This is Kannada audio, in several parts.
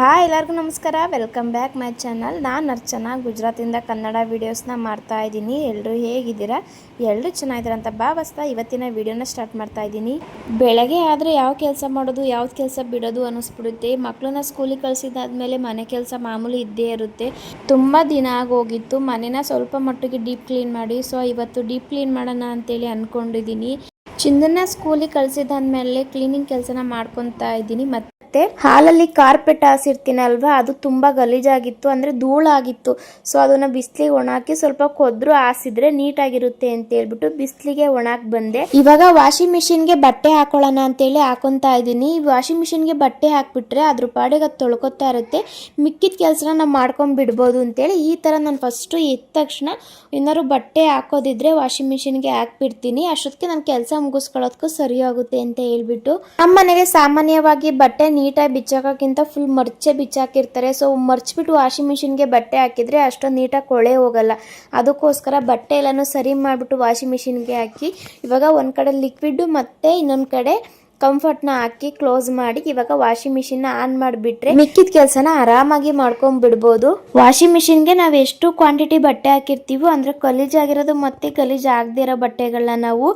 ಹಾಯ್ ಎಲ್ಲರಿಗೂ ನಮಸ್ಕಾರ. Welcome back my channel. ನಾನು ಅರ್ಚನಾ ಗುಜರಾತಿಂದ ಕನ್ನಡ ವೀಡಿಯೋಸ್ನ ಮಾಡ್ತಾ ಇದ್ದೀನಿ. ಎಲ್ಲರೂ ಹೇಗಿದ್ದೀರಾ? ಎಲ್ಲರೂ ಚೆನ್ನಾಗಿದ್ದೀರಾ ಅಂತ ಭಾವಿಸ್ತಾ ಇವತ್ತಿನ ವೀಡಿಯೋನ ಸ್ಟಾರ್ಟ್ ಮಾಡ್ತಾ ಇದ್ದೀನಿ. ಬೆಳಗ್ಗೆ ಆದರೆ ಯಾವ ಕೆಲಸ ಮಾಡೋದು ಯಾವ್ದು ಕೆಲಸ ಬಿಡೋದು ಅನ್ನಿಸ್ಬಿಡುತ್ತೆ. ಮಕ್ಕಳನ್ನ ಸ್ಕೂಲಿಗೆ ಕಳಿಸಿದಾದ್ಮೇಲೆ ಮನೆ ಕೆಲಸ ಮಾಮೂಲಿ ಇದ್ದೇ ಇರುತ್ತೆ. ತುಂಬ ದಿನ ಆಗೋಗಿತ್ತು ಮನೇನ ಸ್ವಲ್ಪ ಮಟ್ಟಿಗೆ ಡೀಪ್ ಕ್ಲೀನ್ ಮಾಡಿ. ಸೊ ಇವತ್ತು ಡೀಪ್ ಕ್ಲೀನ್ ಮಾಡೋಣ ಅಂತೇಳಿ ಅಂದ್ಕೊಂಡಿದ್ದೀನಿ. ಚಿಂದನ್ನ ಸ್ಕೂಲಿಗೆ ಕಳಿಸಿದಾದ್ಮೇಲೆ ಕ್ಲೀನಿಂಗ್ ಕೆಲಸನ ಮಾಡ್ಕೊತಾ ಇದ್ದೀನಿ. ಮತ್ತೆ ಹಾಲಲ್ಲಿ ಕಾರ್ಪೆಟ್ ಹಾಸಿರ್ತೀನಲ್ವಾ, ಅದು ತುಂಬ ಗಲೀಜಾಗಿತ್ತು, ಅಂದರೆ ಧೂಳಾಗಿತ್ತು. ಸೊ ಅದನ್ನು ಬಿಸಿಲಿಗೆ ಒಣಾಕಿ ಸ್ವಲ್ಪ ಕೊದ್ರು ಹಾಸಿದ್ರೆ ನೀಟಾಗಿರುತ್ತೆ ಅಂತ ಹೇಳ್ಬಿಟ್ಟು ಬಿಸಿಲಿಗೆ ಒಣಾಕಿ ಬಂದೆ. ಇವಾಗ ವಾಷಿಂಗ್ ಮಿಷಿನ್ಗೆ ಬಟ್ಟೆ ಹಾಕೊಳ್ಳೋಣ ಅಂತೇಳಿ ಹಾಕೊತಾ ಇದ್ದೀನಿ. ವಾಷಿಂಗ್ ಮಿಷಿನ್ಗೆ ಬಟ್ಟೆ ಹಾಕ್ಬಿಟ್ರೆ ಅದ್ರ ಪಾಡಿಗೆ ಅದು ತೊಳ್ಕೊತಾ ಇರುತ್ತೆ. ಮಿಕ್ಕಿದ ಕೆಲಸನ ನಾವು ಮಾಡ್ಕೊಂಡು ಬಿಡ್ಬೋದು ಅಂತೇಳಿ ಈ ಥರ ನಾನು ಫಸ್ಟು ಎದ್ದ ತಕ್ಷಣ ಏನಾದ್ರು ಬಟ್ಟೆ ಹಾಕೋದಿದ್ರೆ ವಾಷಿಂಗ್ ಮಿಷಿನ್ಗೆ ಹಾಕ್ಬಿಡ್ತೀನಿ. ಅಷ್ಟೊತ್ತಿಗೆ ನಾನು ಕೆಲಸ ಮುಗಿಸ್ಕೊಳ್ಳೋದಕ್ಕೂ ಸರಿ ಆಗುತ್ತೆ ಅಂತ ಹೇಳ್ಬಿಟ್ಟು. ನಮ್ಮ ಮನೆಗೆ ಸಾಮಾನ್ಯವಾಗಿ ಬಟ್ಟೆ ನೀಟಾಗಿ ಬಿಚ್ಚಾಕೋಕ್ಕಿಂತ ಫುಲ್ ಮರ್ಚೆ ಬಿಚ್ಚಾಕಿರ್ತಾರೆ. ಸೊ ಮರ್ಚ್ಬಿಟ್ಟು ವಾಷಿಂಗ್ ಮಿಷಿನ್ಗೆ ಬಟ್ಟೆ ಹಾಕಿದ್ರೆ ಅಷ್ಟೊಂದು ನೀಟಾಗಿ ಕೊಳೆ ಹೋಗಲ್ಲ. ಅದಕ್ಕೋಸ್ಕರ ಬಟ್ಟೆ ಎಲ್ಲನೂ ಸರಿ ಮಾಡಿಬಿಟ್ಟು ವಾಷಿಂಗ್ ಮಿಷಿನ್ಗೆ ಹಾಕಿ ಇವಾಗ ಒಂದು ಕಡೆ ಲಿಕ್ವಿಡ್ ಮತ್ತು ಇನ್ನೊಂದು ಕಡೆ ಕಂಫರ್ಟ್ನ ಹಾಕಿ ಕ್ಲೋಸ್ ಮಾಡಿ ಇವಾಗ ವಾಷಿಂಗ್ ಮಿಷಿನ್ ಆನ್ ಮಾಡಿಬಿಟ್ರೆ ಮಿಕ್ಕಿದ ಕೆಲಸನ ಆರಾಮಾಗಿ ಮಾಡ್ಕೊಂಡ್ಬಿಡ್ಬೋದು. ವಾಷಿಂಗ್ ಮಿಷಿನ್ಗೆ ನಾವು ಎಷ್ಟು ಕ್ವಾಂಟಿಟಿ ಬಟ್ಟೆ ಹಾಕಿರ್ತೀವೋ ಅಂದರೆ ಗಲೀಜಾಗಿರೋದು ಮತ್ತು ಗಲೀಜು ಆಗದೇ ಇರೋ ಬಟ್ಟೆಗಳನ್ನ ನಾವು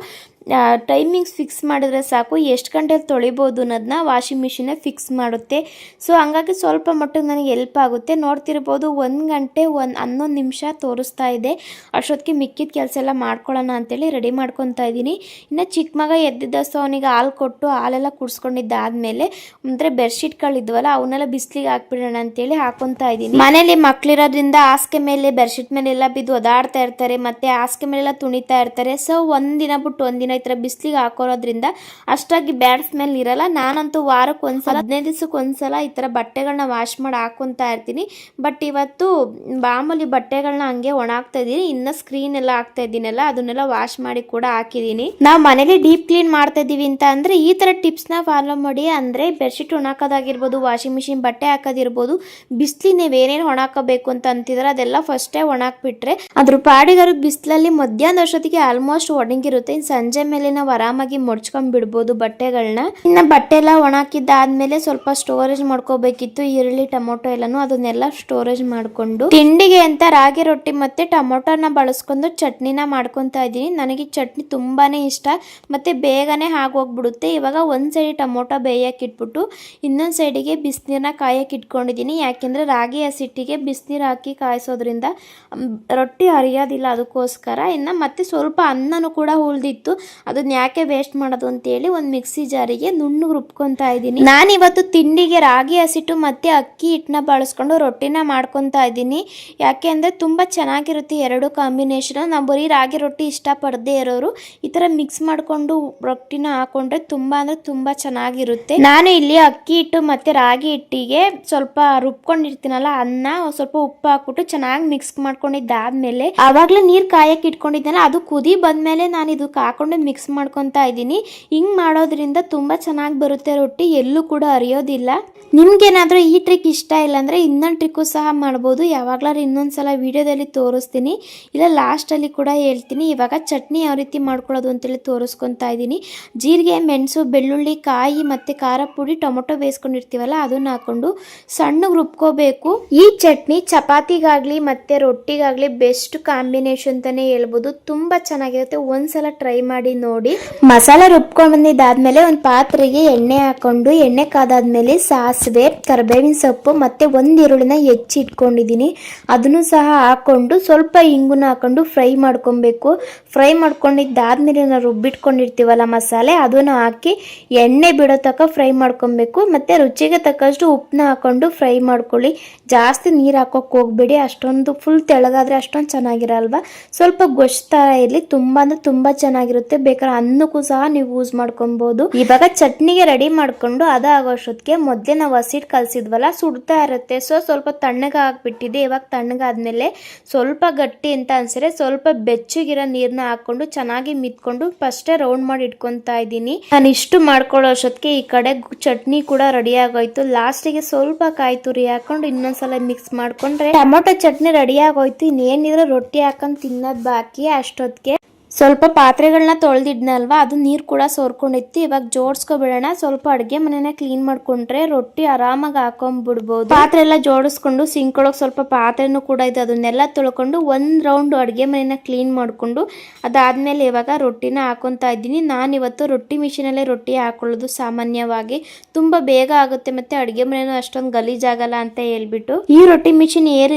ಟೈಮಿಂಗ್ಸ್ ಫಿಕ್ಸ್ ಮಾಡಿದ್ರೆ ಸಾಕು, ಎಷ್ಟು ಗಂಟೆಲಿ ತೊಳಿಬೋದು ಅನ್ನೋದನ್ನ ವಾಷಿಂಗ್ ಮಿಷಿನೇ ಫಿಕ್ಸ್ ಮಾಡುತ್ತೆ. ಸೊ ಹಂಗಾಗಿ ಸ್ವಲ್ಪ ಮಟ್ಟಿಗೆ ನನಗೆ ಹೆಲ್ಪ್ ಆಗುತ್ತೆ. ನೋಡ್ತಿರ್ಬೋದು 1 ಗಂಟೆ 11 ನಿಮಿಷ ತೋರಿಸ್ತಾ ಇದೆ. ಅಷ್ಟೊತ್ತಿಗೆ ಮಿಕ್ಕಿದ ಕೆಲಸ ಎಲ್ಲ ಮಾಡ್ಕೊಳ್ಳೋಣ ಅಂತೇಳಿ ರೆಡಿ ಮಾಡ್ಕೊತಾ ಇದ್ದೀನಿ. ಇನ್ನು ಚಿಕ್ಕ ಮಗ ಎದ್ದಿದ್ದ, ಸೊ ಅವನಿಗೆ ಹಾಲು ಕೊಟ್ಟು ಹಾಲೆಲ್ಲ ಕುಡಿಸ್ಕೊಂಡಿದ್ದಾದ್ಮೇಲೆ ಅಂದರೆ ಬೆಡ್ಶೀಟ್ಗಳಿದ್ವಲ್ಲ ಅವನ್ನೆಲ್ಲ ಬಿಸಿಲಿಗೆ ಹಾಕ್ಬಿಡೋಣ ಅಂತೇಳಿ ಹಾಕೊತಾ ಇದ್ದೀನಿ. ಮನೇಲಿ ಮಕ್ಳಿರೋದ್ರಿಂದ ಹಾಸಿಗೆ ಮೇಲೆ ಬೆಡ್ಶೀಟ್ ಮೇಲೆಲ್ಲ ಬಿದ್ದು ಒದಾಡ್ತಾ ಇರ್ತಾರೆ, ಮತ್ತು ಹಾಸಿಗೆ ಮೇಲೆಲ್ಲ ತುಣಿತಾ ಇರ್ತಾರೆ. ಸೊ ಒಂದಿನ ಬಿಟ್ಟು ಒಂದಿನ ಈ ಥರ ಬಿಸಿಲಿಗೆ ಹಾಕೋರೋದ್ರಿಂದ ಅಷ್ಟಾಗಿ ಬ್ಯಾಡ್ ಸ್ಮೆಲ್ ಇರಲ್ಲ. ನಾನಂತೂ ವಾರಕ್ಕೆ ಒಂದ್ಸಲ 15 ದಿವಸಕ್ಕೆ ಒಂದ್ಸಲ ಈ ಥರ ಬಟ್ಟೆಗಳನ್ನ ವಾಶ್ ಮಾಡಿ ಹಾಕೊತಾ ಇರ್ತೀನಿ. ಬಟ್ ಇವತ್ತು ಮಾಮೂಲಿ ಬಟ್ಟೆಗಳನ್ನ ಹಂಗೆ ಒಣಾಕ್ತಾ ಇದ್ದೀನಿ. ಇನ್ನು ಸ್ಕ್ರೀನ್ ಎಲ್ಲ ಹಾಕ್ತಾ ಇದ್ದೀನಲ್ಲ ಅದನ್ನೆಲ್ಲ ವಾಶ್ ಮಾಡಿ ಕೂಡ ಹಾಕಿದ್ದೀನಿ. ನಾವು ಮನೇಲಿ ಡೀಪ್ ಕ್ಲೀನ್ ಮಾಡ್ತಾ ಇದ್ದೀವಿ ಅಂತ ಅಂದರೆ ಈ ಥರ ಟಿಪ್ಸ್ನ ಫಾಲೋ ಮಾಡಿ. ಅಂದರೆ ಬೆಡ್ಶೀಟ್ ಒಣಾಕೋದಾಗಿರ್ಬೋದು, ವಾಷಿಂಗ್ ಮಿಷಿನ್ ಬಟ್ಟೆ ಹಾಕೋದಿರ್ಬೋದು, ಬಿಸಿಲಿ ನೀವು ಏನೇನು ಒಣಾಕೋಬೇಕು ಅಂತ ಅಂತಿದ್ರೆ ಅದೆಲ್ಲ ಫಸ್ಟೇ ಒಣಾಕ್ಬಿಟ್ರೆ ಅದ್ರ ಪಾಡಿಗಾರು ಬಿಸಿಲಲ್ಲಿ ಮಧ್ಯಾಹ್ನ ಅಷ್ಟೊತ್ತಿಗೆ ಆಲ್ಮೋಸ್ಟ್ ಒಣಗಿರುತ್ತೆ. ಸಂಜೆ ಮೇಲೆ ನಾವು ಆರಾಮಾಗಿ ಮುಡ್ಚ್ಕೊಂಡ್ಬಿಡ್ಬೋದು ಬಟ್ಟೆಗಳನ್ನ. ಇನ್ನು ಬಟ್ಟೆ ಎಲ್ಲ ಒಣಾಕಿದ್ದಾದ್ಮೇಲೆ ಸ್ವಲ್ಪ ಸ್ಟೋರೇಜ್ ಮಾಡ್ಕೋಬೇಕಿತ್ತು. ಈರುಳ್ಳಿ ಟೊಮೊಟೊ ಎಲ್ಲಾನು ಅದನ್ನೆಲ್ಲ ಸ್ಟೋರೇಜ್ ಮಾಡ್ಕೊಂಡು ತಿಂಡಿಗೆ ಅಂತ ರಾಗಿ ರೊಟ್ಟಿ ಮತ್ತೆ ಟೊಮೊಟೊನ ಬಳಸ್ಕೊಂಡು ಚಟ್ನಿನ ಮಾಡ್ಕೊತಾ ಇದ್ದೀನಿ. ನನಗೆ ಚಟ್ನಿ ತುಂಬಾನೇ ಇಷ್ಟ ಮತ್ತೆ ಬೇಗನೆ ಆಗೋಗ್ಬಿಡುತ್ತೆ. ಇವಾಗ ಒಂದ್ ಸೈಡ್ ಟೊಮೊಟೊ ಬೇಯಕ್ಕೆ ಇಟ್ಬಿಟ್ಟು ಇನ್ನೊಂದ್ ಸೈಡಿಗೆ ಬಿಸಿನೀರನ್ನ ಕಾಯಕ್ಕೆ ಇಟ್ಕೊಂಡಿದ್ದೀನಿ. ಯಾಕೆಂದ್ರೆ ರಾಗಿ ಹಸಿಟ್ಟಿಗೆ ಬಿಸಿನೀರು ಹಾಕಿ ಕಾಯಿಸೋದ್ರಿಂದ ರೊಟ್ಟಿ ಹರಿಯೋದಿಲ್ಲ, ಅದಕ್ಕೋಸ್ಕರ. ಇನ್ನು ಮತ್ತೆ ಸ್ವಲ್ಪ ಅನ್ನನೂ ಕೂಡ ಉಳಿದಿತ್ತು, ಅದನ್ನ ಯಾಕೆ ವೇಸ್ಟ್ ಮಾಡೋದು ಅಂತೇಳಿ ಒಂದು ಮಿಕ್ಸಿ ಜಾರಿಗೆ ನುಣ್ಣಗೆ ರುಬ್ಕೊತಾ ಇದ್ದೀನಿ. ನಾನಿವತ್ತು ತಿಂಡಿಗೆ ರಾಗಿ ಹಸಿಟ್ಟು ಮತ್ತೆ ಅಕ್ಕಿ ಹಿಟ್ಟನ್ನ ಬಳಸ್ಕೊಂಡು ರೊಟ್ಟಿನ ಮಾಡ್ಕೊತಾ ಇದ್ದೀನಿ. ಯಾಕೆ ಅಂದರೆ ತುಂಬ ಚೆನ್ನಾಗಿರುತ್ತೆ ಎರಡು ಕಾಂಬಿನೇಷನ್. ನಾವು ಬರೀ ರಾಗಿ ರೊಟ್ಟಿ ಇಷ್ಟಪಡದೇ ಇರೋರು ಈ ಥರ ಮಿಕ್ಸ್ ಮಾಡಿಕೊಂಡು ರೊಟ್ಟಿನ ಹಾಕೊಂಡ್ರೆ ತುಂಬ ಅಂದರೆ ತುಂಬ ಚೆನ್ನಾಗಿರುತ್ತೆ. ನಾನು ಇಲ್ಲಿ ಅಕ್ಕಿ ಹಿಟ್ಟು ಮತ್ತು ರಾಗಿ ಹಿಟ್ಟಿಗೆ ಸ್ವಲ್ಪ ರುಬ್ಕೊಂಡಿರ್ತೀನಲ್ಲ ಅನ್ನ ಸ್ವಲ್ಪ ಉಪ್ಪು ಹಾಕ್ಬಿಟ್ಟು ಚೆನ್ನಾಗಿ ಮಿಕ್ಸ್ ಮಾಡ್ಕೊಂಡಿದ್ದಾದ್ಮೇಲೆ ಆವಾಗಲೇ ನೀರು ಕಾಯಕ್ಕೆ ಇಟ್ಕೊಂಡಿದ್ದೇನೆ. ಅದು ಕುದಿ ಬಂದಮೇಲೆ ನಾನು ಇದಕ್ಕೆ ಹಾಕೊಂಡು ಮಿಕ್ಸ್ ಮಾಡ್ಕೊತಾ ಇದ್ದೀನಿ. ಹಿಂಗೆ ಮಾಡೋದ್ರಿಂದ ತುಂಬ ಚೆನ್ನಾಗಿ ಬರುತ್ತೆ ರೊಟ್ಟಿ, ಎಲ್ಲೂ ಕೂಡ ಹರಿಯೋದಿಲ್ಲ. ನಿಮ್ಗೇನಾದರೂ ಈ ಟ್ರಿಕ್ ಇಷ್ಟ ಇಲ್ಲ ಅಂದರೆ ಇನ್ನೊಂದು ಟ್ರಿಕ್ಕು ಸಹ ಮಾಡ್ಬೋದು. ಯಾವಾಗಲಾದ್ರೂ ಇನ್ನೊಂದ್ಸಲ ವಿಡಿಯೋದಲ್ಲಿ ತೋರಿಸ್ತೀನಿ, ಇಲ್ಲ ಲಾಸ್ಟಲ್ಲಿ ಕೂಡ ಹೇಳ್ತೀನಿ. ಇವಾಗ ಚಟ್ನಿ ಯಾವ ರೀತಿ ಮಾಡ್ಕೊಳ್ಳೋದು ಅಂತೇಳಿ ತೋರಿಸ್ಕೊತಾ ಇದ್ದೀನಿ. ಜೀರಿಗೆ, ಮೆಣಸು, ಬೆಳ್ಳುಳ್ಳಿ, ಕಾಯಿ ಮತ್ತು ಖಾರ ಪುಡಿ, ಟೊಮೊಟೊ ಬೇಯಿಸ್ಕೊಂಡಿರ್ತೀವಲ್ಲ ಅದನ್ನ ಹಾಕೊಂಡು ಸಣ್ಣಗೆ ರುಬ್ಕೋಬೇಕು. ಈ ಚಟ್ನಿ ಚಪಾತಿಗಾಗಲಿ ಮತ್ತು ರೊಟ್ಟಿಗಾಗಲಿ ಬೆಸ್ಟ್ ಕಾಂಬಿನೇಷನ್ ಅಂತಲೇ ಹೇಳ್ಬೋದು. ತುಂಬ ಚೆನ್ನಾಗಿರುತ್ತೆ, ಒಂದ್ಸಲ ಟ್ರೈ ಮಾಡಿ ನೋಡಿ. ಮಸಾಲೆ ರುಬ್ಕೊಂಡು ಬಂದಿದ್ದಾದ್ಮೇಲೆ ಒಂದು ಪಾತ್ರೆಗೆ ಎಣ್ಣೆ ಹಾಕೊಂಡು ಎಣ್ಣೆ ಕಾದಾದ್ಮೇಲೆ ಸಾಸಿವೆ, ಕರಿಬೇವಿನ ಸೊಪ್ಪು ಮತ್ತೆ ಒಂದು ಈರುಳ್ಳಿನ ಹೆಚ್ಚಿ ಇಟ್ಕೊಂಡಿದ್ದೀನಿ, ಅದನ್ನು ಸಹ ಹಾಕೊಂಡು ಸ್ವಲ್ಪ ಇಂಗುನ ಹಾಕೊಂಡು ಫ್ರೈ ಮಾಡ್ಕೊಬೇಕು. ಫ್ರೈ ಮಾಡ್ಕೊಂಡಿದ್ದಾದ್ಮೇಲೆ ನಾವು ರುಬ್ಬಿಟ್ಕೊಂಡಿರ್ತೀವಲ್ಲ ಮಸಾಲೆ ಅದನ್ನು ಹಾಕಿ ಎಣ್ಣೆ ಬಿಡೋ ತನಕ ಫ್ರೈ ಮಾಡ್ಕೊಬೇಕು. ಮತ್ತೆ ರುಚಿಗೆ ತಕ್ಕಷ್ಟು ಉಪ್ಪನ್ನ ಹಾಕೊಂಡು ಫ್ರೈ ಮಾಡ್ಕೊಳ್ಳಿ. ಜಾಸ್ತಿ ನೀರು ಹಾಕೋಕೆ ಹೋಗ್ಬೇಡಿ, ಅಷ್ಟೊಂದು ಫುಲ್ ತೆಳಗಾದ್ರೆ ಅಷ್ಟೊಂದು ಚೆನ್ನಾಗಿರಲ್ವ. ಸ್ವಲ್ಪ ಗೊಜ್ತಾ ಇರಲಿ, ತುಂಬ ಅಂದ್ರೆ ತುಂಬ ಚೆನ್ನಾಗಿರುತ್ತೆ. ಬೇಕಾದ್ರೆ ಅನ್ನಕ್ಕೂ ಸಹ ನೀವು ಯೂಸ್ ಮಾಡ್ಕೊಬಹುದು. ಇವಾಗ ಚಟ್ನಿಗೆ ರೆಡಿ ಮಾಡ್ಕೊಂಡು ಅದಾಗೋಷ್ಟೊತ್ತಿಗೆ ಮೊದಲೇ ನಾವು ಹಸಿಟ್ಟು ಕಲಸಿದ್ವಲ್ಲ ಸುಡ್ತಾ ಇರುತ್ತೆ. ಸೊ ಸ್ವಲ್ಪ ತಣ್ಣಗೆ ಹಾಕ್ಬಿಟ್ಟಿದೆ. ಇವಾಗ ತಣ್ಣಗಾದ್ಮೇಲೆ ಸ್ವಲ್ಪ ಗಟ್ಟಿ ಅಂತ ಅನ್ಸಿದ್ರೆ ಸ್ವಲ್ಪ ಬೆಚ್ಚಗಿರೋ ನೀರನ್ನ ಹಾಕೊಂಡು ಚೆನ್ನಾಗಿ ಮಿತ್ಕೊಂಡು ಫಸ್ಟೇ ರೌಂಡ್ ಮಾಡಿ ಇಟ್ಕೊತಾ ಇದ್ದೀನಿ. ನಾನು ಇಷ್ಟು ಮಾಡ್ಕೊಳ್ಳೋ ಅಷ್ಟೊತ್ತಿಗೆ ಈ ಕಡೆ ಚಟ್ನಿ ಕೂಡ ರೆಡಿ ಆಗೋಯ್ತು. ಲಾಸ್ಟಿಗೆ ಸ್ವಲ್ಪ ಕಾಯಿ ತುರಿ ಹಾಕೊಂಡು ಇನ್ನೊಂದ್ಸಲ ಮಿಕ್ಸ್ ಮಾಡ್ಕೊಂಡ್ರೆ ಟೊಮೊಟೊ ಚಟ್ನಿ ರೆಡಿ ಆಗೋಯ್ತು. ಇನ್ನೇನಿದ್ರೆ ರೊಟ್ಟಿ ಹಾಕೊಂಡು ತಿನ್ನೋದು ಬಾಕಿ. ಅಷ್ಟೊತ್ತಿಗೆ ಸ್ವಲ್ಪ ಪಾತ್ರೆಗಳನ್ನ ತೊಳೆದಿದ್ನಲ್ವಾ, ಅದು ನೀರು ಕೂಡ ಸೋರ್ಕೊಂಡಿತ್ತು. ಇವಾಗ ಜೋಡಿಸ್ಕೊಬಿಡೋಣ. ಸ್ವಲ್ಪ ಅಡುಗೆ ಮನೆನ ಕ್ಲೀನ್ ಮಾಡ್ಕೊಂಡ್ರೆ ರೊಟ್ಟಿ ಆರಾಮಾಗಿ ಹಾಕೊಂಡ್ಬಿಡ್ಬೋದು. ಪಾತ್ರೆ ಎಲ್ಲ ಜೋಡಿಸ್ಕೊಂಡು ಸಿಂಕ್ ಒಳಗೆ ಸ್ವಲ್ಪ ಪಾತ್ರೆನೂ ಕೂಡ ಇದೆ, ಅದನ್ನೆಲ್ಲ ತೊಳ್ಕೊಂಡು ಒಂದು ರೌಂಡ್ ಅಡುಗೆ ಮನೆನ ಕ್ಲೀನ್ ಮಾಡಿಕೊಂಡು ಅದಾದಮೇಲೆ ಇವಾಗ ರೊಟ್ಟಿನ ಹಾಕೊತಾ ಇದ್ದೀನಿ. ನಾನಿವತ್ತು ರೊಟ್ಟಿ ಮಿಷಿನಲ್ಲೇ ರೊಟ್ಟಿ ಹಾಕೊಳ್ಳೋದು ಸಾಮಾನ್ಯವಾಗಿ. ತುಂಬ ಬೇಗ ಆಗುತ್ತೆ ಮತ್ತು ಅಡುಗೆ ಮನೆಯೂ ಅಷ್ಟೊಂದು ಗಲೀಜಾಗಲ್ಲ ಅಂತ ಹೇಳ್ಬಿಟ್ಟು. ಈ ರೊಟ್ಟಿ ಮಿಷಿನ್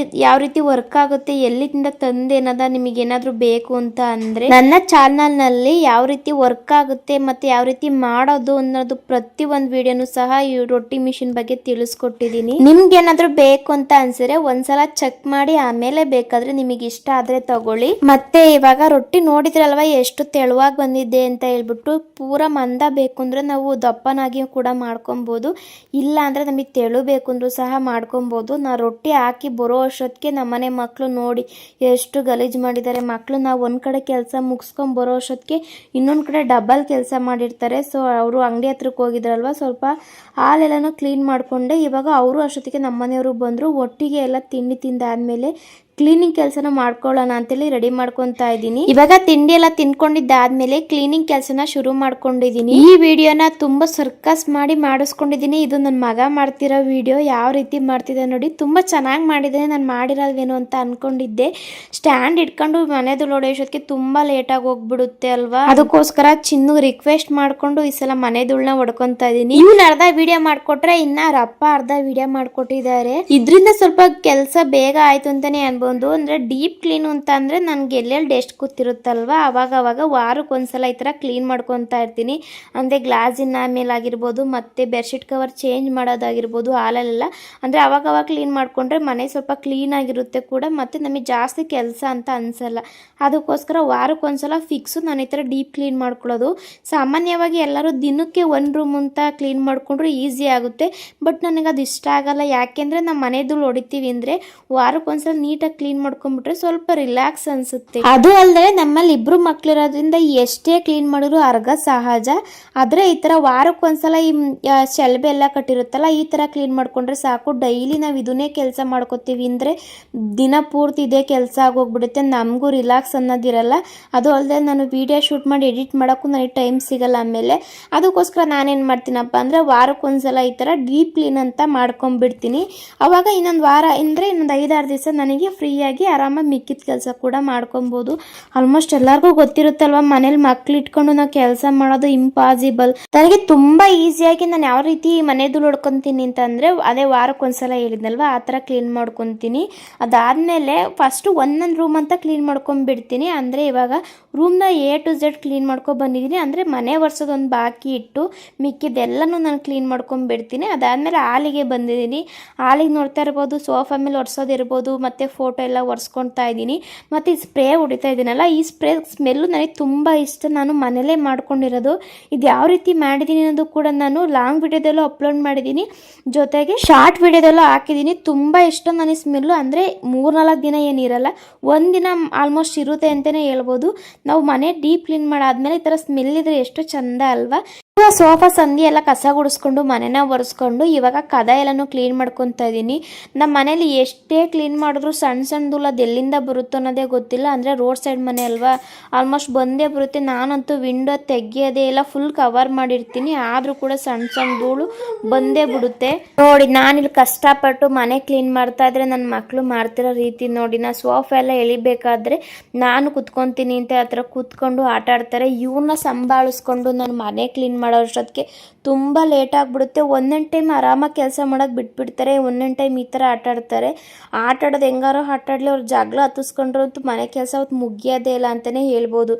ಯಾವ ರೀತಿ ವರ್ಕ್ ಆಗುತ್ತೆ, ಎಲ್ಲಿಂದ ತಂದೇನದ, ನಿಮಗೆ ಏನಾದರೂ ಬೇಕು ಅಂತ ಅಂದರೆ ನನ್ನ ಚಾನಲ್ನಲ್ಲಿ ಯಾವ ರೀತಿ ವರ್ಕ್ ಆಗುತ್ತೆ ಮತ್ತು ಯಾವ ರೀತಿ ಮಾಡೋದು ಅನ್ನೋದು ಪ್ರತಿ ಒಂದು ವಿಡಿಯೋನು ಸಹ ಈ ರೊಟ್ಟಿ ಮಿಷಿನ್ ಬಗ್ಗೆ ತಿಳಿಸ್ಕೊಟ್ಟಿದ್ದೀನಿ. ನಿಮ್ಗೆ ಏನಾದರೂ ಬೇಕು ಅಂತ ಅನ್ಸಿದ್ರೆ ಒಂದ್ಸಲ ಚೆಕ್ ಮಾಡಿ ಆಮೇಲೆ ಬೇಕಾದ್ರೆ ನಿಮಗೆ ಇಷ್ಟ ಆದ್ರೆ ತಗೊಳ್ಳಿ. ಮತ್ತೆ ಇವಾಗ ರೊಟ್ಟಿ ನೋಡಿದ್ರಲ್ವ ಎಷ್ಟು ತೆಳುವಾಗಿ ಬಂದಿದೆ ಅಂತ ಹೇಳ್ಬಿಟ್ಟು. ಪೂರ ಮಂದ ಬೇಕು ಅಂದ್ರೆ ನಾವು ದಪ್ಪನಾಗಿ ಕೂಡ ಮಾಡ್ಕೊಬೋದು, ಇಲ್ಲ ಅಂದ್ರೆ ನಮಗೆ ತೆಳು ಬೇಕು ಅಂದ್ರೂ ಸಹ ಮಾಡ್ಕೊಬೋದು. ನಾ ರೊಟ್ಟಿ ಹಾಕಿ ಬರೋ ಅಷ್ಟೊತ್ತಿಗೆ ನಮ್ಮನೆ ಮಕ್ಕಳು ನೋಡಿ ಎಷ್ಟು ಗಲೀಜು ಮಾಡಿದ್ದಾರೆ. ಮಕ್ಕಳು ನಾವು ಒಂದು ಕಡೆ ಕೆಲಸ ಮುಗಿಸ್ಕೊಂಡು ಬರೋ ಅಷ್ಟೊತ್ತಿಗೆ ಇನ್ನೊಂದು ಕಡೆ ಡಬಲ್ ಕೆಲಸ ಮಾಡಿರ್ತಾರೆ. ಸೊ ಅವರು ಅಂಗಡಿ ಹತ್ರಕ್ಕೆ ಹೋಗಿದ್ರಲ್ವ, ಸ್ವಲ್ಪ ಹಾಲೆಲ್ಲನೂ ಕ್ಲೀನ್ ಮಾಡಿಕೊಂಡೆ. ಇವಾಗ ಅವರು ಅಷ್ಟೊತ್ತಿಗೆ ನಮ್ಮನೆಯವರು ಬಂದರು. ಒಟ್ಟಿಗೆ ಎಲ್ಲ ತಿಂಡಿ ತಿಂದಾದ್ಮೇಲೆ ಕ್ಲೀನಿಂಗ್ ಕೆಲಸನ ಮಾಡ್ಕೊಳ್ಳೋಣ ಅಂತೇಳಿ ರೆಡಿ ಮಾಡ್ಕೊತಾ ಇದ್ದೀನಿ. ಇವಾಗ ತಿಂಡಿ ಎಲ್ಲ ತಿನ್ಕೊಂಡಿದ್ದಾದ್ಮೇಲೆ ಕ್ಲೀನಿಂಗ್ ಕೆಲಸನ ಶುರು ಮಾಡ್ಕೊಂಡಿದ್ದೀನಿ. ಈ ವಿಡಿಯೋನ ತುಂಬಾ ಸರ್ಕಸ್ ಮಾಡಿ ಮಾಡಿಸ್ಕೊಂಡಿದ್ದೀನಿ. ಇದು ನನ್ನ ಮಗ ಮಾಡ್ತಿರೋ ವಿಡಿಯೋ. ಯಾವ ರೀತಿ ಮಾಡ್ತಿದ್ದೆ ನೋಡಿ, ತುಂಬಾ ಚೆನ್ನಾಗಿ ಮಾಡಿದ್ದೇನೆ. ನಾನು ಮಾಡಿರೋದೇನು ಅಂತ ಅನ್ಕೊಂಡಿದ್ದೆ. ಸ್ಟ್ಯಾಂಡ್ ಇಟ್ಕೊಂಡು ಮನೆದು ಹೊಡೆಯೋಷ್ಟೊತ್ತಿಗೆ ತುಂಬಾ ಲೇಟಾಗಿ ಹೋಗ್ಬಿಡುತ್ತೆ ಅಲ್ವಾ, ಅದಕ್ಕೋಸ್ಕರ ಚಿನ್ನು ರಿಕ್ವೆಸ್ಟ್ ಮಾಡ್ಕೊಂಡು ಈ ಸಲ ಮನೆದುಳ್ನ ಹೊಡ್ಕೊತಾ ಇದ್ದೀನಿ. ಇವ್ನ ಅರ್ಧ ವಿಡಿಯೋ ಮಾಡ್ಕೊಟ್ರೆ ಇನ್ನ ಅವ್ರ ಅಪ್ಪ ಅರ್ಧ ವಿಡಿಯೋ ಮಾಡ್ಕೊಟ್ಟಿದ್ದಾರೆ. ಇದರಿಂದ ಸ್ವಲ್ಪ ಕೆಲಸ ಬೇಗ ಆಯ್ತು ಅಂತಾನೆ ಅನ್ಬೋದು. ಅಂದ್ರೆ ಡೀಪ್ ಕ್ಲೀನ್ ಅಂತ ಅಂದ್ರೆ ನನ್ಗೆ ಎಲ್ಲೆಲ್ಲಿ ಡಸ್ಟ್ ಕೂತಿರುತ್ತಲ್ವಾ, ಅವಾಗ ವಾರಕ್ಕೊಂದ್ಸಲ ಈ ತರ ಕ್ಲೀನ್ ಮಾಡ್ಕೊತಾ ಇರ್ತೀನಿ. ಅಂದ್ರೆ ಗ್ಲಾಸಿನ ಮೇಲಾಗಿರ್ಬೋದು ಮತ್ತೆ ಬೆಡ್ಶೀಟ್ ಕವರ್ ಚೇಂಜ್ ಮಾಡೋದಾಗಿರ್ಬೋದು, ಹಾಲಲ್ಲೆಲ್ಲ ಅಂದ್ರೆ ಅವಾಗ ಕ್ಲೀನ್ ಮಾಡ್ಕೊಂಡ್ರೆ ಮನೆ ಸ್ವಲ್ಪ ಕ್ಲೀನ್ ಆಗಿರುತ್ತೆ ಕೂಡ, ಮತ್ತೆ ನಮಗೆ ಜಾಸ್ತಿ ಕೆಲಸ ಅಂತ ಅನ್ಸಲ್ಲ. ಅದಕ್ಕೋಸ್ಕರ ವಾರಕ್ಕೊಂದ್ಸಲ ಫಿಕ್ಸು ನಾನು ಈ ತರ ಡೀಪ್ ಕ್ಲೀನ್ ಮಾಡ್ಕೊಳ್ಳೋದು. ಸಾಮಾನ್ಯವಾಗಿ ಎಲ್ಲರೂ ದಿನಕ್ಕೆ ಒಂದು ರೂಮ್ ಅಂತ ಕ್ಲೀನ್ ಮಾಡ್ಕೊಂಡ್ರೆ ಈಸಿ ಆಗುತ್ತೆ, ಬಟ್ ನನಗೆ ಅದು ಇಷ್ಟ ಆಗಲ್ಲ. ಯಾಕೆಂದ್ರೆ ನಮ್ಮ ಮನೆದು ಹೊಡಿತೀವಿ ಅಂದ್ರೆ ವಾರಕ್ಕೊಂದ್ಸಲ ನೀಟಾಗಿ ಕ್ಲೀನ್ ಮಾಡ್ಕೊಂಡ್ಬಿಟ್ರೆ ಸ್ವಲ್ಪ ರಿಲ್ಯಾಕ್ಸ್ ಅನ್ಸುತ್ತೆ. ಅದು ಅಲ್ಲದೆ ನಮ್ಮಲ್ಲಿ ಇಬ್ರು ಮಕ್ಳಿರೋದ್ರಿಂದ ಎಷ್ಟೇ ಕ್ಲೀನ್ ಮಾಡಿದ್ರು ಅರ್ಗ ಸಹಜ. ಆದ್ರೆ ಈ ತರ ವಾರಕ್ಕೊಂದ್ಸಲ ಈ ಶೆಲ್ಬೆ ಎಲ್ಲ ಕಟ್ಟಿರುತ್ತಲ್ಲ, ಈ ತರ ಕ್ಲೀನ್ ಮಾಡ್ಕೊಂಡ್ರೆ ಸಾಕು. ಡೈಲಿ ನಾವು ಇದನ್ನೇ ಕೆಲಸ ಮಾಡ್ಕೋತೀವಿ ಅಂದ್ರೆ ದಿನ ಪೂರ್ತಿ ಇದೇ ಕೆಲಸ ಆಗೋಗ್ಬಿಡುತ್ತೆ, ನಮಗೂ ರಿಲ್ಯಾಕ್ಸ್ ಅನ್ನೋದಿರಲ್ಲ. ಅದು ಅಲ್ಲದೆ ನಾನು ವಿಡಿಯೋ ಶೂಟ್ ಮಾಡಿ ಎಡಿಟ್ ಮಾಡೋಕ್ಕೂ ನನಗೆ ಟೈಮ್ ಸಿಗಲ್ಲ. ಆಮೇಲೆ ಅದಕ್ಕೋಸ್ಕರ ನಾನೇನು ಮಾಡ್ತೀನಪ್ಪ ಅಂದರೆ ವಾರಕ್ಕೊಂದ್ಸಲ ಈ ಥರ ಡೀಪ್ ಕ್ಲೀನ್ ಅಂತ ಮಾಡ್ಕೊಂಡ್ಬಿಡ್ತೀನಿ. ಅವಾಗ ಇನ್ನೊಂದು ವಾರ ಅಂದರೆ ಇನ್ನೊಂದು 5-6 ದಿವಸ ನನಗೆ ಫ್ರೀಯಾಗಿ ಆರಾಮಾಗಿ ಮಿಕ್ಕಿದ ಕೆಲಸ ಕೂಡ ಮಾಡ್ಕೊಬೋದು. ಆಲ್ಮೋಸ್ಟ್ ಎಲ್ಲರಿಗೂ ಗೊತ್ತಿರುತ್ತಲ್ವ, ಮನೇಲಿ ಮಕ್ಳು ಇಟ್ಕೊಂಡು ನಾವು ಕೆಲಸ ಮಾಡೋದು ಇಂಪಾಸಿಬಲ್. ನನಗೆ ತುಂಬ ಈಸಿಯಾಗಿ ನಾನು ಯಾವ ರೀತಿ ಮನೆದು ಹೊಡ್ಕೊತೀನಿ ಅಂತಂದರೆ ಅದೇ ವಾರಕ್ಕೊಂದ್ಸಲ ಹೇಳಿದ್ನಲ್ವ ಆ ಥರ ಕ್ಲೀನ್ ಮಾಡ್ಕೊತೀನಿ. ಅದಾದಮೇಲೆ ಫಸ್ಟು ಒಂದೊಂದು ರೂಮ್ ಅಂತ ಕ್ಲೀನ್ ಮಾಡ್ಕೊಂಡ್ಬಿಡ್ತೀನಿ. ಅಂದರೆ ಇವಾಗ ರೂಮ್ನ A to Z ಕ್ಲೀನ್ ಮಾಡ್ಕೊಂಡು ಬಂದಿದ್ದೀನಿ. ಅಂದರೆ ಮನೆ ಒರೆಸೋದೊಂದು ಬಾಕಿ ಇಟ್ಟು ಮಿಕ್ಕಿದ್ದೆಲ್ಲನೂ ನಾನು ಕ್ಲೀನ್ ಮಾಡ್ಕೊಂಡ್ಬಿಡ್ತೀನಿ. ಅದಾದಮೇಲೆ ಹಾಲಿಗೆ ಬಂದಿದ್ದೀನಿ. ಹಾಲಿಗೆ ನೋಡ್ತಾ ಇರ್ಬೋದು, ಸೋಫಾ ಮೇಲೆ ಒರೆಸೋದಿರ್ಬೋದು, ಮತ್ತು ಫೋಟೋ ಎಲ್ಲ ಒರೆಸ್ಕೊಳ್ತಾ ಇದ್ದೀನಿ. ಮತ್ತು ಈ ಸ್ಪ್ರೇ ಹೊಡಿತಾ ಇದ್ದೀನಲ್ಲ, ಈ ಸ್ಪ್ರೇ ಸ್ಮೆಲ್ಲು ನನಗೆ ತುಂಬ ಇಷ್ಟ. ನಾನು ಮನೇಲೇ ಮಾಡ್ಕೊಂಡಿರೋದು. ಇದು ಯಾವ ರೀತಿ ಮಾಡಿದ್ದೀನಿ ಅನ್ನೋದು ಕೂಡ ನಾನು ಲಾಂಗ್ ವಿಡಿಯೋದಲ್ಲೂ ಅಪ್ಲೋಡ್ ಮಾಡಿದ್ದೀನಿ, ಜೊತೆಗೆ ಶಾರ್ಟ್ ವಿಡಿಯೋದಲ್ಲೂ ಹಾಕಿದ್ದೀನಿ. ತುಂಬ ಇಷ್ಟ ನನಗೆ ಸ್ಮೆಲ್ಲು. ಅಂದರೆ 3-4 ದಿನ ಏನಿರಲ್ಲ, ಒಂದಿನ ಆಲ್ಮೋಸ್ಟ್ ಇರುತ್ತೆ ಅಂತಲೇ ಹೇಳ್ಬೋದು. ನಾವು ಮನೆ ಡೀಪ್ ಕ್ಲೀನ್ ಮಾಡಾದ್ಮೇಲೆ ಈ ಥರ ಸ್ಮೆಲ್ ಇದ್ರೆ ಎಷ್ಟು ಚಂದ ಅಲ್ವಾ. ಸೋಫಾ ಸಂದಿ ಎಲ್ಲ ಕಸ ಗುಡಿಸ್ಕೊಂಡು ಮನೆನ ಒರೆಸ್ಕೊಂಡು ಇವಾಗ ಕದ ಎಲ್ಲನೂ ಕ್ಲೀನ್ ಮಾಡ್ಕೊತಾ ಇದ್ದೀನಿ. ನಮ್ಮ ಮನೇಲಿ ಎಷ್ಟೇ ಕ್ಲೀನ್ ಮಾಡಿದ್ರು ಸಣ್ಣ ಅದು ಎಲ್ಲಿಂದ ಬರುತ್ತೋ ಅನ್ನೋದೇ ಗೊತ್ತಿಲ್ಲ. ಅಂದರೆ ರೋಡ್ ಸೈಡ್ ಮನೆ ಅಲ್ವಾ, ಆಲ್ಮೋಸ್ಟ್ ಬಂದೇ ಬರುತ್ತೆ. ನಾನಂತೂ ವಿಂಡೋ ತೆಗಿಯೋದೇ ಎಲ್ಲ ಫುಲ್ ಕವರ್ ಮಾಡಿರ್ತೀನಿ, ಆದರೂ ಕೂಡ ಸಣ್ಣ ಧೂಳು ಬಂದೇ ಬಿಡುತ್ತೆ. ನೋಡಿ ನಾನಿಲ್ಲಿ ಕಷ್ಟಪಟ್ಟು ಮನೆ ಕ್ಲೀನ್ ಮಾಡ್ತಾ ಇದ್ರೆ ನನ್ನ ಮಕ್ಕಳು ಮಾಡ್ತಿರೋ ರೀತಿ ನೋಡಿ. ನಾ ಸೋಫಾ ಎಲ್ಲ ಎಳಿಬೇಕಾದ್ರೆ ನಾನು ಕುತ್ಕೊತೀನಿ ಅಂತ ಆ ಥರ ಕೂತ್ಕೊಂಡು ಆಟ ಆಡ್ತಾರೆ. ಇವ್ರನ್ನ ಸಂಭಾಳಿಸ್ಕೊಂಡು ನಾನು ಮನೆ ಕ್ಲೀನ್ ಮಾಡೋ ಅಷ್ಟೊತ್ತಿಗೆ ತುಂಬ ಲೇಟ್ ಆಗಿಬಿಡುತ್ತೆ. ಒಂದೊಂದು ಟೈಮ್ ಆರಾಮಾಗಿ ಕೆಲಸ ಮಾಡೋಕೆ ಬಿಟ್ಬಿಡ್ತಾರೆ, ಒಂದೊಂದು ಟೈಮ್ ಈ ಥರ ಆಟ ಆಡ್ತಾರೆ. ಆಟ ಆಡೋದು ಹೆಂಗಾರೋ ಆಟ ಆಡಲಿ, ಅವ್ರು ಜಗಳ ಹತ್ತಿಸ್ಕೊಂಡ್ರು ಅಂತೂ ಮನೆ ಕೆಲಸ ಅವತ್ತು ಮುಗಿಯೋದೇ ಇಲ್ಲ ಅಂತಲೇ ಹೇಳ್ಬೋದು.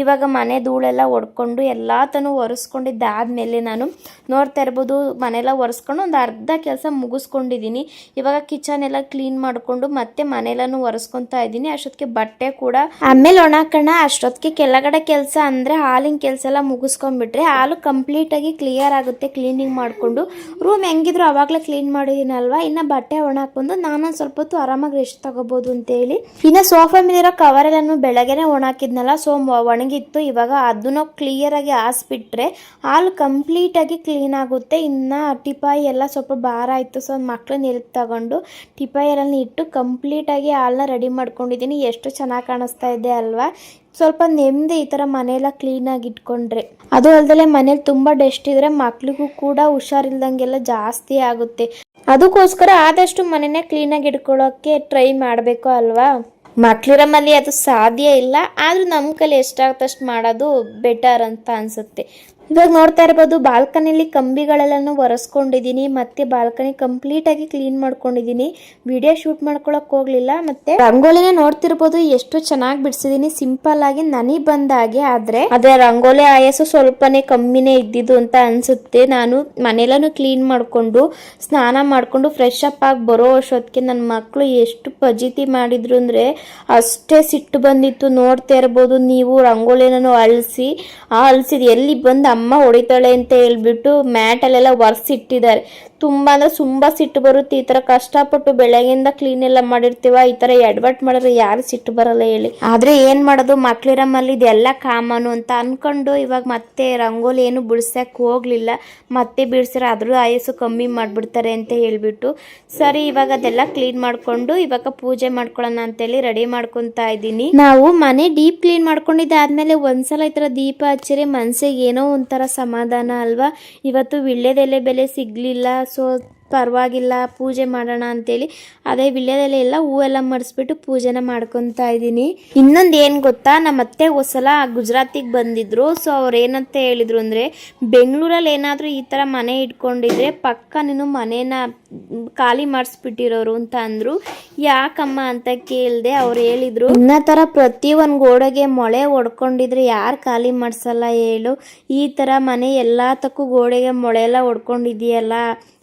ಇವಾಗ ಮನೆ ಧೂಳೆಲ್ಲ ಒಡ್ಕೊಂಡು ಎಲ್ಲ ತನೂ ಒರೆಸ್ಕೊಂಡಿದ್ದಾದಮೇಲೆ ನಾನು ನೋಡ್ತಾ ಇರ್ಬೋದು ಮನೆಯೆಲ್ಲ ಒರೆಸ್ಕೊಂಡು ಒಂದು ಅರ್ಧ ಕೆಲಸ ಮುಗಿಸ್ಕೊಂಡಿದ್ದೀನಿ. ಇವಾಗ ಕಿಚನ್ ಎಲ್ಲ ಕ್ಲೀನ್ ಮಾಡಿಕೊಂಡು ಮತ್ತೆ ಮನೆಯೆಲ್ಲನೂ ಒರೆಸ್ಕೊತಾ ಇದ್ದೀನಿ. ಅಷ್ಟೊತ್ತಿಗೆ ಬಟ್ಟೆ ಕೂಡ ಆಮೇಲೆ ಒಣಾಕೋಣ. ಅಷ್ಟೊತ್ತಿಗೆ ಕೆಳಗಡೆ ಕೆಲಸ ಅಂದರೆ ಹಾಲಿನ ಕೆಲಸ ಎಲ್ಲ ಮುಗಿಸ್ಕೊಂಡ್ಬಿಟ್ರೆ ಹಾಲು ಕಂಪ್ಲೀಟಾಗಿ ಕ್ಲಿಯರ್ ಆಗುತ್ತೆ. ಕ್ಲೀನಿಂಗ್ ಮಾಡಿಕೊಂಡು ರೂಮ್ ಹೆಂಗಿದ್ರು ಆವಾಗಲೇ ಕ್ಲೀನ್ ಮಾಡಿದ್ದೀನಲ್ವ, ಇನ್ನು ಬಟ್ಟೆ ಒಣಾಕೊಂಡು ನಾನೊಂದು ಸ್ವಲ್ಪ ಹೊತ್ತು ಆರಾಮಾಗಿ ರೆಸ್ಟ್ ತಗೋಬೋದು ಅಂತೇಳಿ. ಇನ್ನು ಸೋಫಾ ಮೇಲಿರೋ ಕವರ್ ಎಲ್ಲನೂ ಬೆಳಗ್ಗೆನೆ ಒಣಾಕಿದ್ನಲ್ಲ, ಸೊ ಒಣಗಿತ್ತು. ಇವಾಗ ಅದನ್ನು ಕ್ಲಿಯರಾಗಿ ಹಾಸ್ಬಿಟ್ರೆ ಹಾಲು ಕಂಪ್ಲೀಟಾಗಿ ಕ್ಲೀನ್ ಆಗುತ್ತೆ. ಇನ್ನು ಟಿಪಾಯಿ ಎಲ್ಲ ಸ್ವಲ್ಪ ಭಾರ ಇತ್ತು, ಸೊ ಮಕ್ಕಳನ್ನ ಎಲ್ಲಿ ತಗೊಂಡು ಟಿಪಾಯಿ ಎಲ್ಲ ಇಟ್ಟು ಕಂಪ್ಲೀಟಾಗಿ ಹಾಲನ್ನ ರೆಡಿ ಮಾಡ್ಕೊಂಡಿದ್ದೀನಿ. ಎಷ್ಟು ಚೆನ್ನಾಗಿ ಕಾಣಿಸ್ತಾ ಇದೆ ಅಲ್ವಾ. ಸ್ವಲ್ಪ ನೆಮ್ಮದಿ ಈ ಥರ ಮನೆಯೆಲ್ಲ ಕ್ಲೀನಾಗಿ ಇಟ್ಕೊಂಡ್ರೆ. ಅದು ಅಲ್ಲದೆ ಮನೇಲಿ ತುಂಬ ಡಸ್ಟ್ ಇದ್ರೆ ಮಕ್ಳಿಗೂ ಕೂಡ ಹುಷಾರಿಲ್ದಂಗೆಲ್ಲ ಜಾಸ್ತಿ ಆಗುತ್ತೆ. ಅದಕ್ಕೋಸ್ಕರ ಆದಷ್ಟು ಮನೆಯೇ ಕ್ಲೀನಾಗಿ ಇಟ್ಕೊಳ್ಳೋಕ್ಕೆ ಟ್ರೈ ಮಾಡಬೇಕು ಅಲ್ವಾ. ಮಕ್ಳಿರೋ ಮನೆ ಅದು ಸಾಧ್ಯ ಇಲ್ಲ, ಆದರೂ ನಮ್ಮ ಕೈಲಿ ಎಷ್ಟಾಗುತ್ತೆ ಅಷ್ಟು ಮಾಡೋದು ಬೆಟರ್ ಅಂತ ಅನಿಸುತ್ತೆ. ಇವಾಗ ನೋಡ್ತಾ ಇರ್ಬೋದು ಬಾಲ್ಕನಿಲಿ ಕಂಬಿಗಳೆಲ್ಲನೂ ಒರೆಸ್ಕೊಂಡಿದ್ದೀನಿ, ಮತ್ತೆ ಬಾಲ್ಕನಿ ಕಂಪ್ಲೀಟಾಗಿ ಕ್ಲೀನ್ ಮಾಡ್ಕೊಂಡಿದ್ದೀನಿ. ವಿಡಿಯೋ ಶೂಟ್ ಮಾಡ್ಕೊಳಕ್ಕೆ ಹೋಗಲಿಲ್ಲ. ಮತ್ತು ರಂಗೋಲಿನ ನೋಡ್ತಿರ್ಬೋದು ಎಷ್ಟು ಚೆನ್ನಾಗಿ ಬಿಡಿಸಿದ್ದೀನಿ, ಸಿಂಪಲ್ ಆಗಿ ನನಗೆ ಬಂದಾಗೆ. ಆದರೆ ಅದೇ ರಂಗೋಲಿ ಆಯಸ್ಸು ಸ್ವಲ್ಪನೇ ಕಮ್ಮಿನೇ ಇದ್ದಿದ್ದು ಅಂತ ಅನಿಸುತ್ತೆ. ನಾನು ಮನೆಯಲ್ಲೂ ಕ್ಲೀನ್ ಮಾಡಿಕೊಂಡು ಸ್ನಾನ ಮಾಡಿಕೊಂಡು ಫ್ರೆಶ್ ಅಪ್ ಆಗಿ ಬರೋ ಅಷ್ಟೊತ್ತಿಗೆ ನನ್ನ ಮಕ್ಕಳು ಎಷ್ಟು ಫಜೀತಿ ಮಾಡಿದ್ರು ಅಂದರೆ ಅಷ್ಟೇ ಸಿಟ್ಟು ಬಂದಿತ್ತು. ನೋಡ್ತಾ ಇರ್ಬೋದು ನೀವು, ರಂಗೋಲಿನೂ ಅಳಿಸಿದ್ ಎಲ್ಲಿ ಬಂದು ಅಮ್ಮ ಹೊಡಿತಾಳೆ ಅಂತ ಹೇಳ್ಬಿಟ್ಟು ಮ್ಯಾಟಲ್ಲೆಲ್ಲ ಒರೆಸಿಟ್ಟಿದ್ದಾರೆ. ತುಂಬ ಅಂದರೆ ತುಂಬ ಸಿಟ್ಟು ಬರುತ್ತೆ. ಈ ಥರ ಕಷ್ಟಪಟ್ಟು ಬೆಳಗ್ಗೆಯಿಂದ ಕ್ಲೀನ್ ಎಲ್ಲ ಮಾಡಿರ್ತೀವ, ಈ ಥರ ಎಡ್ವರ್ಟ್ ಮಾಡಿದ್ರೆ ಯಾರು ಸಿಟ್ಟು ಬರಲ್ಲ ಹೇಳಿ. ಆದರೆ ಏನು ಮಾಡೋದು, ಮಕ್ಳಿರಮ್ಮಲ್ಲಿ ಇದೆಲ್ಲ ಕಾಮನು ಅಂತ ಅಂದ್ಕೊಂಡು ಇವಾಗ ಮತ್ತೆ ರಂಗೋಲಿ ಏನು ಬಿಡ್ಸಕ್ಕೆ ಹೋಗಲಿಲ್ಲ. ಮತ್ತೆ ಬಿಡಿಸಿದ್ರೆ ಅದ್ರ ಆಯಸ್ಸು ಕಮ್ಮಿ ಮಾಡಿಬಿಡ್ತಾರೆ ಅಂತ ಹೇಳ್ಬಿಟ್ಟು ಸರಿ ಇವಾಗ ಅದೆಲ್ಲ ಕ್ಲೀನ್ ಮಾಡಿಕೊಂಡು ಇವಾಗ ಪೂಜೆ ಮಾಡ್ಕೊಳ್ಳೋಣ ಅಂತೇಳಿ ರೆಡಿ ಮಾಡ್ಕೊತಾ ಇದ್ದೀನಿ. ನಾವು ಮನೆ ಡೀಪ್ ಕ್ಲೀನ್ ಮಾಡ್ಕೊಂಡಿದ್ದಾದ್ಮೇಲೆ ಒಂದ್ಸಲ ಈ ಥರ ದೀಪ ಹಚ್ಚಿದ್ರೆ ಮನಸ್ಸಿಗೆ ಏನೋ ಒಂಥರ ಸಮಾಧಾನ ಅಲ್ವಾ. ಇವತ್ತು ವೀಳ್ಯದೆಲೆ ಬೆಲೆ ಸಿಗಲಿಲ್ಲ, ಸೊ ಪರವಾಗಿಲ್ಲ ಪೂಜೆ ಮಾಡೋಣ ಅಂತೇಳಿ ಅದೇ ವೀಳ್ಯದೆಲೆ ಎಲ್ಲ ಹೂವೆಲ್ಲ ಮಡಿಸ್ಬಿಟ್ಟು ಪೂಜೆನ ಮಾಡ್ಕೊತಾ ಇದ್ದೀನಿ. ಇನ್ನೊಂದು ಏನು ಗೊತ್ತಾ, ನಮ್ಮ ಅತ್ತೆ ಒಂದ್ಸಲ ಗುಜರಾತಿಗೆ ಬಂದಿದ್ರು. ಸೊ ಅವ್ರು ಏನಂತ ಹೇಳಿದ್ರು ಅಂದರೆ, ಬೆಂಗಳೂರಲ್ಲಿ ಏನಾದರೂ ಈ ಥರ ಮನೆ ಇಟ್ಕೊಂಡಿದ್ರೆ ಪಕ್ಕ ನೀನು ಮನೇನ ಖಾಲಿ ಮಾಡಿಸ್ಬಿಟ್ಟಿರೋರು ಅಂತ ಅಂದರು. ಯಾಕಮ್ಮ ಅಂತ ಕೇಳಿದೆ. ಅವ್ರು ಹೇಳಿದರು, ಇನ್ನ ಥರ ಪ್ರತಿಯೊಂದು ಗೋಡೆಗೆ ಮೊಳೆ ಹೊಡ್ಕೊಂಡಿದ್ರೆ ಯಾರು ಖಾಲಿ ಮಾಡಿಸಲ್ಲ ಹೇಳು. ಈ ಥರ ಮನೆ ಎಲ್ಲತಕ್ಕೂ ಗೋಡೆಗೆ ಮೊಳೆ ಎಲ್ಲ ಹೊಡ್ಕೊಂಡಿದೆಯಲ್ಲ,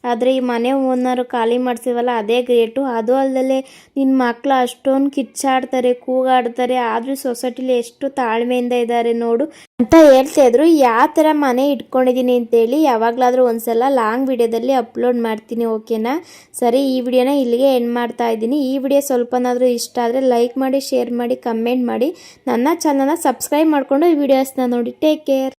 ಆದರೆ ಈ ಮನೆ ಓನರು ಖಾಲಿ ಮಾಡಿಸಿವಲ್ಲ ಅದೇ ಗ್ರೇಟು. ಅದು ಅಲ್ಲದೆ ನಿನ್ನ ಮಕ್ಕಳು ಅಷ್ಟೊಂದು ಕಿಚ್ಚಾಡ್ತಾರೆ, ಕೂಗಾಡ್ತಾರೆ, ಆದರೂ ಸೊಸೈಟಿಲಿ ಎಷ್ಟು ತಾಳ್ಮೆಯಿಂದ ಇದ್ದಾರೆ ನೋಡು ಅಂತ ಹೇಳ್ತಾ ಇದ್ರು. ಯಾವ ಥರ ಮನೆ ಇಟ್ಕೊಂಡಿದ್ದೀನಿ ಅಂತೇಳಿ ಯಾವಾಗಲಾದರೂ ಒಂದ್ಸಲ ಲಾಂಗ್ ವಿಡಿಯೋದಲ್ಲಿ ಅಪ್ಲೋಡ್ ಮಾಡ್ತೀನಿ, ಓಕೆನಾ. ಸರಿ, ಈ ವಿಡಿಯೋನ ಇಲ್ಲಿಗೆ ಎಂಡ್ ಮಾಡ್ತಾ ಇದ್ದೀನಿ. ಈ ವಿಡಿಯೋ ಸ್ವಲ್ಪನಾದರೂ ಇಷ್ಟ ಆದರೆ ಲೈಕ್ ಮಾಡಿ, ಶೇರ್ ಮಾಡಿ, ಕಮೆಂಟ್ ಮಾಡಿ. ನನ್ನ ಚಾನಲ್ನ ಸಬ್ಸ್ಕ್ರೈಬ್ ಮಾಡಿಕೊಂಡು ಈ ವಿಡಿಯೋಸ್ನ ನೋಡಿ. Take care.